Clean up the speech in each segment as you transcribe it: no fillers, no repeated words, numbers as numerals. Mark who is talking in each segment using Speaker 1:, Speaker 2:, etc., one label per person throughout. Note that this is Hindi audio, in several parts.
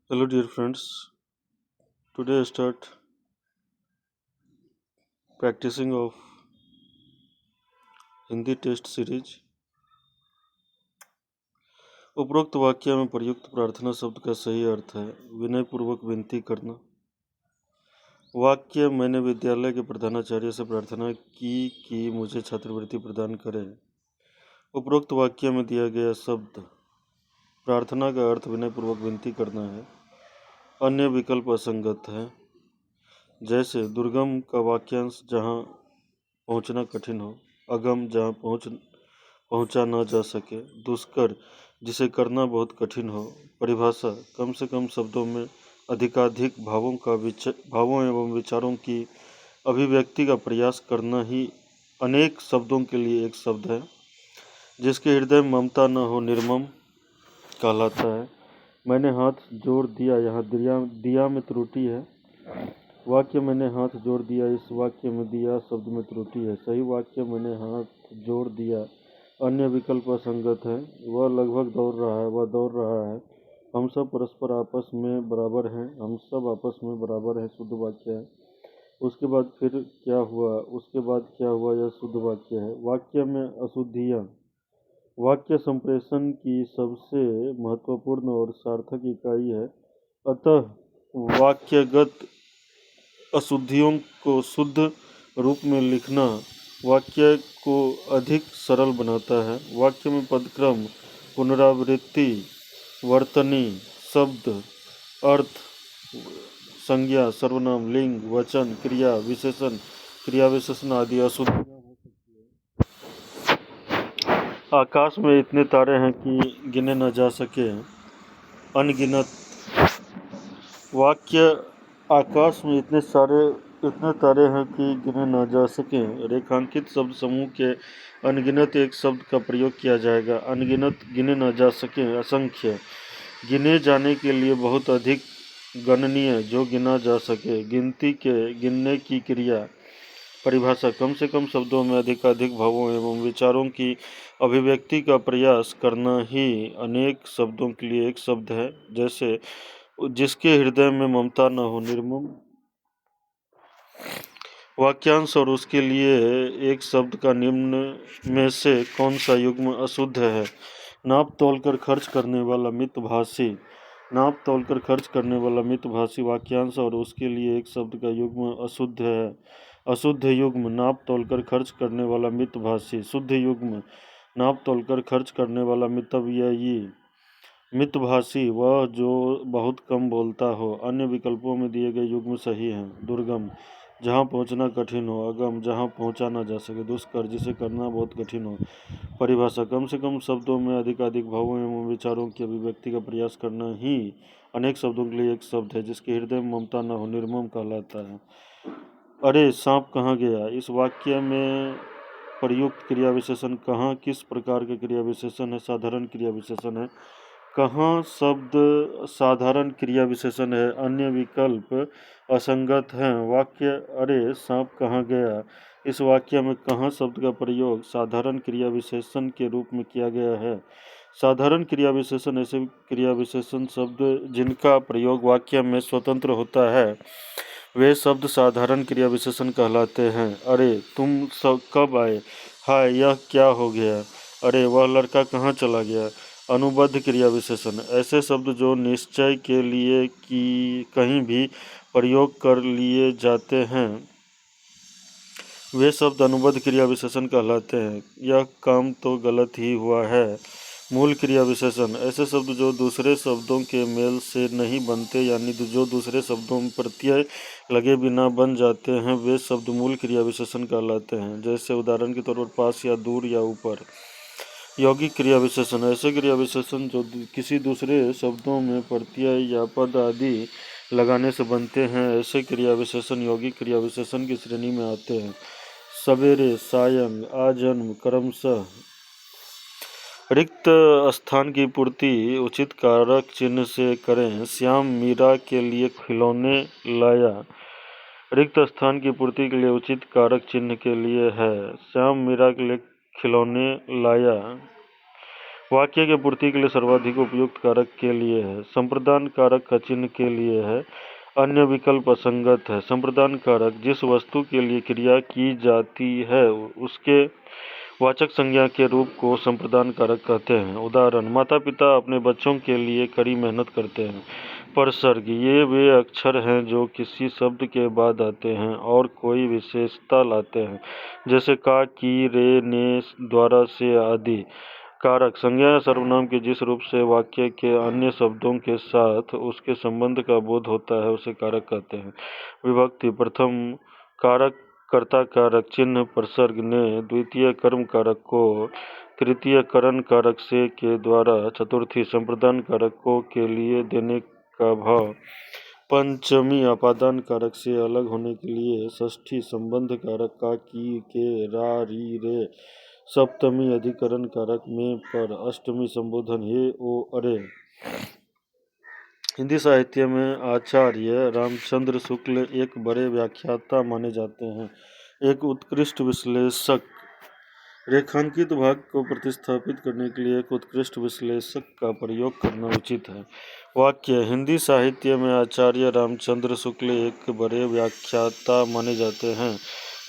Speaker 1: Hello, dear friends. Today I start practicing of Hindi test series. उपरोक्त वाक्य में प्रयुक्त प्रार्थना शब्द का सही अर्थ है विनय पूर्वक विनती करना। वाक्य मैंने विद्यालय के प्रधानाचार्य से प्रार्थना की कि मुझे छात्रवृत्ति प्रदान करें। उपरोक्त वाक्य में दिया गया शब्द प्रार्थना का अर्थ विनय पूर्वक विनती करना है। अन्य विकल्प असंगत है। जैसे दुर्गम का वाक्यांश जहाँ पहुँचना कठिन हो, अगम जहाँ पहुँचा न जा सके, दुष्कर जिसे करना बहुत कठिन हो। परिभाषा कम से कम शब्दों में अधिकाधिक भावों एवं विचारों की अभिव्यक्ति का प्रयास करना ही अनेक शब्दों के लिए एक शब्द है। जिसके हृदय में ममता न हो निर्मम कहलाता है। मैंने हाथ जोड़ दिया, यहाँ दिया में त्रुटि है। वाक्य मैंने हाथ जोड़ दिया, इस वाक्य में दिया शब्द में त्रुटि है। सही वाक्य मैंने हाथ जोड़ दिया। अन्य विकल्प असंगत है। वह लगभग दौड़ रहा है, वह दौड़ रहा है। हम सब परस्पर आपस में बराबर हैं, हम सब आपस में बराबर हैं, शुद्ध वाक्य है। उसके बाद फिर क्या हुआ, उसके बाद क्या हुआ, यह शुद्ध वाक्य है। वाक्य में अशुद्धियाँ वाक्य संप्रेषण की सबसे महत्वपूर्ण और सार्थक इकाई है। अतः वाक्यगत अशुद्धियों को शुद्ध रूप में लिखना वाक्य को अधिक सरल बनाता है। वाक्य में पदक्रम, पुनरावृत्ति, वर्तनी, शब्द, अर्थ, संज्ञा, सर्वनाम, लिंग, वचन, क्रिया विशेषण आदि अशुद्धियाँ हो सकती है। आकाश में इतने तारे हैं कि गिने न जा सके, अनगिनत। वाक्य आकाश में इतने तारे हैं कि गिने न जा सकें। रेखांकित शब्द समूह के अनगिनत एक शब्द का प्रयोग किया जाएगा। अनगिनत गिने न जा सकें, असंख्य। गिने जाने के लिए बहुत अधिक, गणनीय जो गिना जा सके। गिनती के गिनने की क्रिया। परिभाषा कम से कम शब्दों में अधिकाधिक भावों एवं विचारों की अभिव्यक्ति का प्रयास करना ही अनेक शब्दों के लिए एक शब्द है। जैसे जिसके हृदय में ममता न हो निर्मम। वाक्यांश और उसके लिए एक शब्द का निम्न में से कौन सा युग्म अशुद्ध है। नाप तोलकर खर्च करने वाला मितभाषी। नाप तोलकर खर्च करने वाला मितभाषी वाक्यांश और उसके लिए एक शब्द का युग्म अशुद्ध है। अशुद्ध युग्म नाप तोलकर खर्च करने वाला मितभाषी। शुद्ध युग्म नाप तोलकर खर्च करने वाला मितव्ययी। मितभाषी वह जो बहुत कम बोलता हो। अन्य विकल्पों में दिए गए युग्म सही हैं। दुर्गम जहाँ पहुँचना कठिन हो, अगम जहाँ पहुँचा ना जा सके, दुष्कर जिसे करना बहुत कठिन हो। परिभाषा कम से कम शब्दों में अधिकाधिक भावों एवं विचारों की अभिव्यक्ति का प्रयास करना ही अनेक शब्दों के लिए एक शब्द है। जिसके हृदय में ममता न हो निर्मम कहलाता है। अरे सांप कहाँ गया, इस वाक्य में प्रयुक्त क्रिया विशेषण कहाँ किस प्रकार का क्रिया विशेषण है। साधारण क्रिया विशेषण है। कहाँ शब्द साधारण क्रिया विशेषण है। अन्य विकल्प असंगत हैं। वाक्य अरे सांप कहाँ गया, इस वाक्य में कहाँ शब्द का प्रयोग साधारण क्रिया विशेषण के रूप में किया गया है। साधारण क्रिया विशेषण ऐसे क्रिया विशेषण शब्द जिनका प्रयोग वाक्य में स्वतंत्र होता है, वे शब्द साधारण क्रिया विशेषण कहलाते हैं। अरे तुम सब कब आए, हाय यह क्या हो गया, अरे वह लड़का कहाँ चला गया। अनुबद्ध क्रिया विशेषण ऐसे शब्द जो निश्चय के लिए कि कहीं भी प्रयोग कर लिए जाते हैं, वे शब्द अनुबद्ध क्रिया विशेषण कहलाते हैं। यह काम तो गलत ही हुआ है। मूल क्रिया विशेषण ऐसे शब्द जो दूसरे शब्दों के मेल से नहीं बनते, यानी जो दूसरे शब्दों में प्रत्यय लगे बिना बन जाते हैं, वे शब्द मूल क्रिया विशेषण कहलाते हैं। जैसे उदाहरण के तौर पर पास या दूर या ऊपर। यौगिक क्रिया विशेषण ऐसे क्रिया विशेषण जो किसी दूसरे शब्दों में प्रत्यय या पद आदि लगाने से बनते हैं, ऐसे क्रिया विशेषण यौगिक क्रिया विशेषण की श्रेणी में आते हैं। सवेरे, सायं, आजन्म, क्रमशः। रिक्त स्थान की पूर्ति उचित कारक चिन्ह से करें। श्याम मीरा के लिए खिलौने लाया। रिक्त स्थान की पूर्ति के लिए उचित कारक चिन्ह के लिए है। श्याम मीरा के लिए खिलौने लाया। वाक्य के पूर्ति के लिए सर्वाधिक उपयुक्त कारक के लिए है। संप्रदान कारक का चिन्ह के लिए है। अन्य विकल्प असंगत है। संप्रदान कारक जिस वस्तु के लिए क्रिया की जाती है उसके वाचक संज्ञा के रूप को संप्रदान कारक कहते हैं। उदाहरण, माता पिता अपने बच्चों के लिए कड़ी मेहनत करते हैं। परसर्ग, ये वे अक्षर हैं जो किसी शब्द के बाद आते हैं और कोई विशेषता लाते हैं, जैसे का, की, रे, ने, द्वारा, से आदि। कारक संज्ञा या सर्वनाम के जिस रूप से वाक्य के अन्य शब्दों के साथ उसके संबंध का बोध होता है उसे कारक कहते हैं। विभक्ति, प्रथम कारक कर्ता कारक चिन्ह परसर्ग ने द्वितीय कर्म कारक को तृतीय करण कारक से के द्वारा चतुर्थी संप्रदान कारकों के लिए देने का भाव, पंचमी अपादान कारक से अलग होने के लिए षष्ठी संबंध कारक का, की, के, रा, री, रे, सप्तमी अधिकरण कारक में, पर, अष्टमी संबोधन हे, ओ, अरे। हिंदी साहित्य में आचार्य रामचंद्र शुक्ल एक बड़े व्याख्याता माने जाते हैं। एक उत्कृष्ट विश्लेषक। रेखांकित भाग को प्रतिस्थापित करने के लिए एक उत्कृष्ट विश्लेषक का प्रयोग करना उचित है। वाक्य, हिंदी साहित्य में आचार्य रामचंद्र शुक्ल एक बड़े व्याख्याता माने जाते हैं।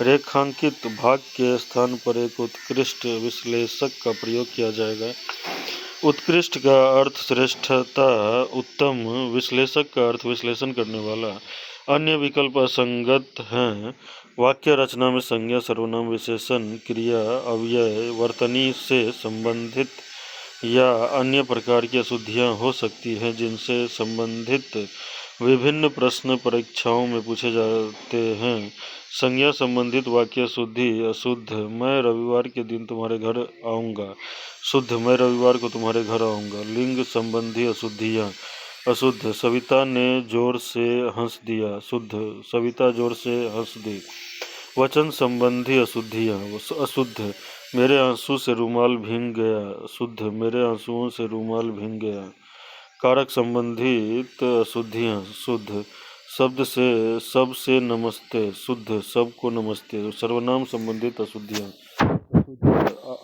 Speaker 1: रेखांकित भाग के स्थान पर एक उत्कृष्ट विश्लेषक का प्रयोग किया जाएगा। उत्कृष्ट का अर्थ श्रेष्ठता, उत्तम विश्लेषक का अर्थ विश्लेषण करने वाला। अन्य विकल्प असंगत हैं। वाक्य रचना में संज्ञा, सर्वनाम, विशेषण, क्रिया, अव्यय, वर्तनी से संबंधित या अन्य प्रकार की अशुद्धियां हो सकती हैं जिनसे संबंधित विभिन्न प्रश्न परीक्षाओं में पूछे जाते हैं। संज्ञा संबंधित वाक्य शुद्धि, अशुद्ध, मैं रविवार के दिन तुम्हारे घर आऊँगा। शुद्ध, मैं रविवार को तुम्हारे घर आऊँगा। लिंग संबंधी अशुद्धियाँ, अशुद्ध, सविता ने जोर से हंस दिया। शुद्ध, सविता जोर से हंस दी। वचन संबंधी अशुद्धियाँ, अशुद्ध, मेरे आंसू से रुमाल भीग गया। शुद्ध, मेरे आंसुओं से रुमाल भीग गया। कारक संबंधित अशुद्धियाँ, शुद्ध, शब्द से सब से नमस्ते। शुद्ध, सबको नमस्ते। सर्वनाम संबंधित अशुद्धियाँ,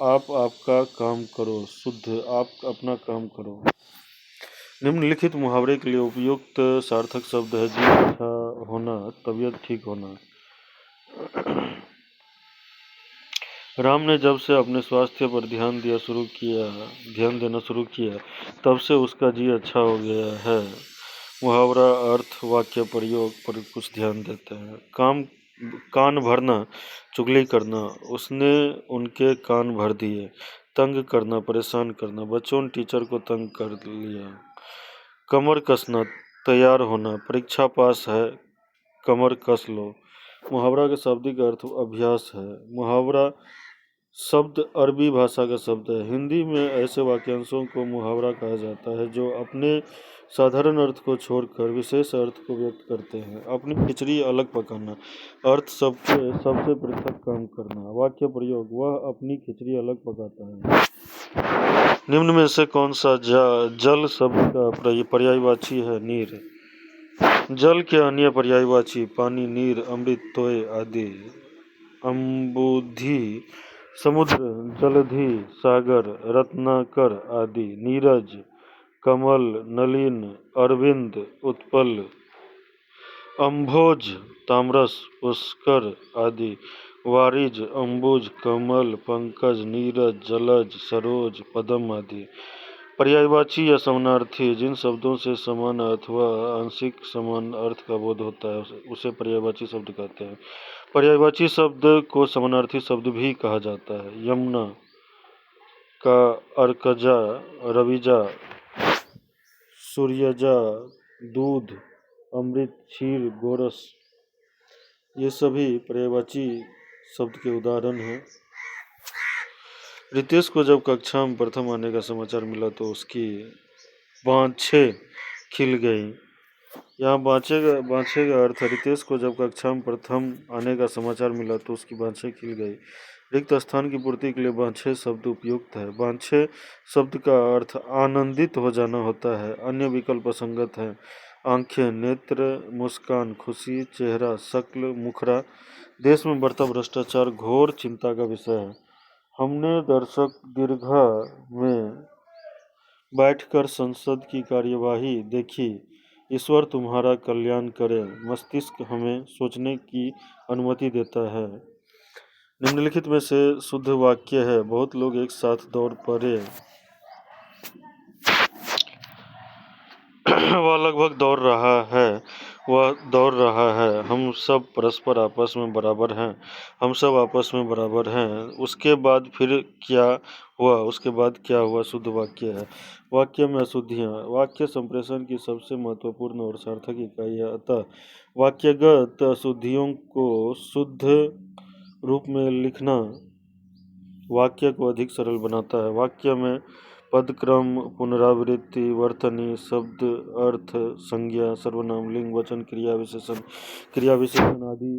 Speaker 1: आप आपका काम करो। शुद्ध, आप अपना काम करो। निम्नलिखित मुहावरे के लिए उपयुक्त सार्थक शब्द है। जी अच्छा होना, तबीयत ठीक होना। राम ने जब से अपने स्वास्थ्य पर ध्यान देना शुरू किया तब से उसका जी अच्छा हो गया है। मुहावरा अर्थ, वाक्य प्रयोग पर कुछ ध्यान देते हैं। कान भरना, चुगली करना। उसने उनके कान भर दिए। तंग करना, परेशान करना। बच्चों ने टीचर को तंग कर लिया। कमर कसना, तैयार होना। परीक्षा पास है, कमर कस लो। मुहावरा का शाब्दिक अर्थ अभ्यास है। मुहावरा शब्द अरबी भाषा का शब्द है। हिंदी में ऐसे वाक्यांशों को मुहावरा कहा जाता है जो अपने साधारण अर्थ को छोड़कर विशेष अर्थ को व्यक्त करते हैं। अपनी खिचड़ी अलग पकाना, अर्थ सबसे पृथक काम करना। वाक्य प्रयोग, वह अपनी खिचड़ी अलग पकाता है। निम्न में से कौन सा जल शब्द का पर्यायवाची है? नीर। जल के अन्य पर्यायवाची पानी, नीर, अमृत, तोय आदि। अम्बुधि, समुद्र, जलधि, सागर, रत्नाकर आदि। नीरज, कमल, नलिन, अरविंद, उत्पल। अम्भोज, तामरस, पुष्कर आदि। वारिज, अम्बुज, कमल, पंकज, नीरज, जलज, सरोज, पदम आदि। पर्यायवाची या समानार्थी, जिन शब्दों से समान अथवा आंशिक समान अर्थ का बोध होता है उसे पर्यायवाची शब्द कहते हैं। पर्यायवाची शब्द को समानार्थी शब्द भी कहा जाता है। यमुना का अर्कजा, रविजा, सूर्यजा, दूध, अमृत, क्षीर, गोरस, ये सभी पर्यायवाची शब्द के उदाहरण हैं। रितेश को जब कक्षा में प्रथम आने का समाचार मिला तो उसकी बाँछें खिल गई। यहाँ बाँछे का अर्थ है, रितेश को जब कक्षा में प्रथम आने का समाचार मिला तो उसकी बाँछें खिल गई। रिक्त स्थान की पूर्ति के लिए बाँछे शब्द उपयुक्त है। बाँछे शब्द का अर्थ आनंदित हो जाना होता है। अन्य विकल्प असंगत है। आंखें, नेत्र, मुस्कान, खुशी, चेहरा, शक्ल, मुखरा। देश में बढ़ता भ्रष्टाचार घोर चिंता का विषय है। हमने दर्शक दीर्घा में बैठकर संसद की कार्यवाही देखी। ईश्वर तुम्हारा कल्याण करे। मस्तिष्क हमें सोचने की अनुमति देता है। निम्नलिखित में से शुद्ध वाक्य है। बहुत लोग एक साथ दौड़ पड़े। वह लगभग दौड़ रहा है। वह दौड़ रहा है। हम सब परस्पर आपस में बराबर हैं। हम सब आपस में बराबर हैं। उसके बाद फिर क्या हुआ? उसके बाद क्या हुआ शुद्ध वाक्य है। वाक्य में अशुद्धियाँ। वाक्य संप्रेषण की सबसे महत्वपूर्ण और सार्थक इकाई है, अतः वाक्यगत अशुद्धियों को शुद्ध रूप में लिखना वाक्य को अधिक सरल बनाता है। वाक्य में पदक्रम, पुनरावृत्ति, वर्तनी, शब्द, अर्थ, संज्ञा, सर्वनाम, लिंग, वचन, क्रिया विशेषण आदि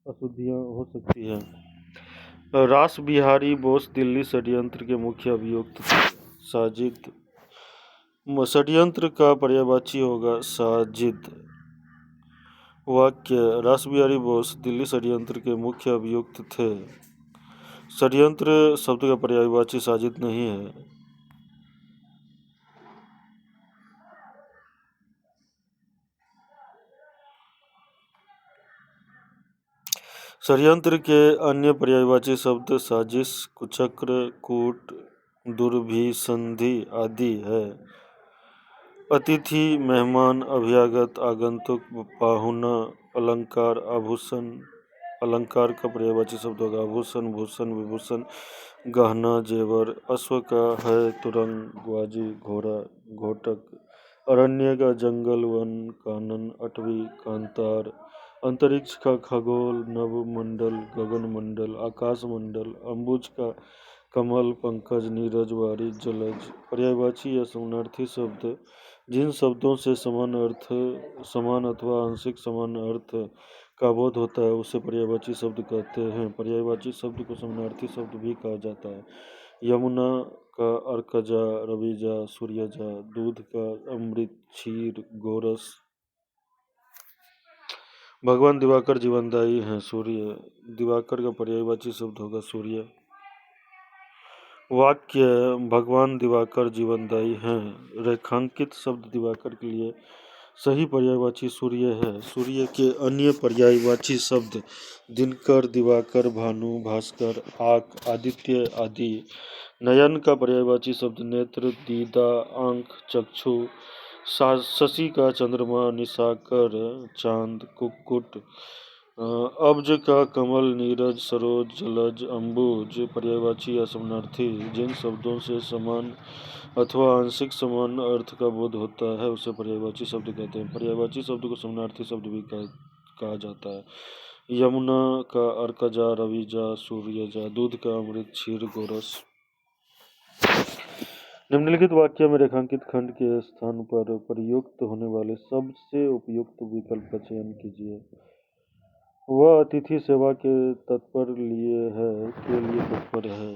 Speaker 1: अशुद्धियाँ हो सकती हैं। रास बिहारी बोस दिल्ली षड्यंत्र के मुख्य अभियुक्त थे। साजिद। षड्यंत्र का पर्यायवाची होगा साजिद। वाक्य रास बिहारी बोस दिल्ली षड्यंत्र के मुख्य अभियुक्त थे। षड्यंत्र शब्द का पर्यायवाची साजिद नहीं है। षड्यंत्र के अन्य पर्यायवाची शब्द साजिश, कुचक्र, कूट, दुर्भिसंधि आदि है। अतिथि, मेहमान, अभ्यागत, आगंतुक, पाहुना, अलंकार, आभूषण। अलंकार का पर्यायवाची शब्द होगा आभूषण, भूषण, विभूषण, गहना, जेवर। अश्व का है तुरंग, ग्वाजी, घोड़ा, घोटक। अरण्य का जंगल, वन, कानन, अटवी, कांतार। अंतरिक्ष का खगोल, नभमंडल, गगनमंडल, आकाशमंडल। अम्बुज का कमल, पंकज, नीरज, वारिज, जलज। पर्यायवाची या समानार्थी शब्द जिन शब्दों से समान अथवा आंशिक समान अर्थ का बोध होता है उसे पर्यायवाची शब्द कहते हैं। पर्यायवाची शब्द को समानार्थी शब्द भी कहा जाता है। यमुना का अर्कजा, रविजा, सूर्यजा। दूध का अमृत, क्षीर, गोरस। भगवान दिवाकर जीवनदायी हैं। सूर्य। दिवाकर का पर्यायवाची शब्द होगा सूर्य। वाक्य भगवान दिवाकर जीवनदायी हैं। रेखांकित शब्द दिवाकर के लिए सही पर्यायवाची सूर्य है। सूर्य के अन्य पर्यायवाची शब्द दिनकर, दिवाकर, भानु, भास्कर, आक, आदित्य आदि। नयन का पर्यायवाची शब्द नेत्र, दीदा, आंख, चक्षु। शशि का चंद्रमा, निशाकर, चांद, कुक्कुट। अब्ज का कमल, नीरज, सरोज, जलज, अम्बुज। पर्यायवाची या समानार्थी जिन शब्दों से समान अथवा आंशिक समान अर्थ का बोध होता है उसे पर्यायवाची शब्द कहते हैं। पर्यायवाची शब्द को समानार्थी शब्द भी कहा जाता है। यमुना का अर्कजा, रविजा, सूर्यजा। दूध का अमृत, क्षीर, गोरस। निम्नलिखित वाक्य में रेखांकित खंड के स्थान पर प्रयुक्त होने वाले सबसे उपयुक्त विकल्प का चयन कीजिए। वह अतिथि सेवा के लिए तत्पर है।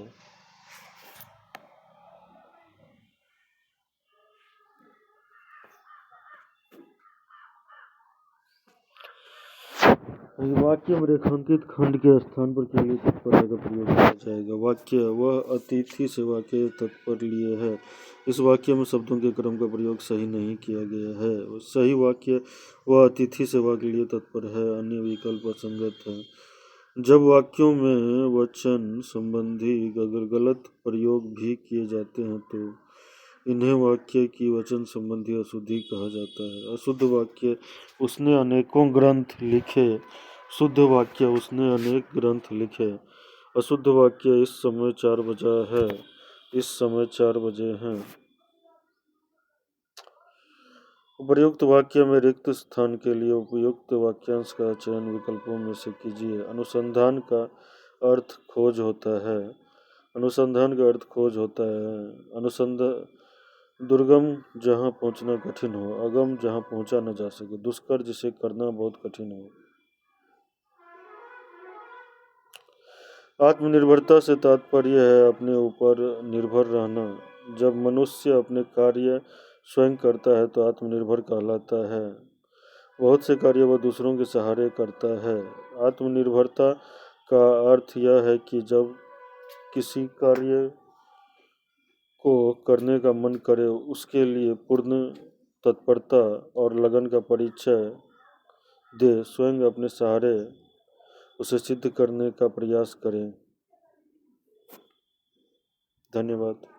Speaker 1: वाक्य में रेखांकित खंड के स्थान पर के लिए तत्पर है का प्रयोग किया जाएगा। वाक्य वह अतिथि सेवा के तत्पर लिए है। इस वाक्य में शब्दों के क्रम का प्रयोग सही नहीं किया गया है। सही वाक्य वह अतिथि सेवा के लिए तत्पर है। अन्य विकल्प असंगत है। जब वाक्यों में वचन संबंधी अगर गलत प्रयोग भी किए जाते हैं तो इन्हें वाक्य की वचन संबंधी अशुद्धि कहा जाता है। अशुद्ध वाक्य उसने अनेकों ग्रंथ लिखे। शुद्ध वाक्य उसने अनेक ग्रंथ लिखे। अशुद्ध वाक्य इस समय 4 बजा है। इस समय 4 बजे हैं। उपर्युक्त वाक्य में रिक्त स्थान के लिए उपयुक्त वाक्यांश का चयन विकल्पों में से कीजिए। अनुसंधान का अर्थ खोज होता है। अनुसंधान का अर्थ खोज होता है। अनुसंधान दुर्गम जहाँ पहुँचना कठिन हो, अगम जहाँ पहुँचा न जा सके, दुष्कर जिसे करना बहुत कठिन हो। आत्मनिर्भरता से तात्पर्य है अपने ऊपर निर्भर रहना। जब मनुष्य अपने कार्य स्वयं करता है तो आत्मनिर्भर कहलाता है। बहुत से कार्य वह दूसरों के सहारे करता है। आत्मनिर्भरता का अर्थ यह है कि जब किसी कार्य को करने का मन करे, उसके लिए पूर्ण तत्परता और लगन का परिचय दे, स्वयं अपने सहारे उसे सिद्ध करने का प्रयास करें। धन्यवाद।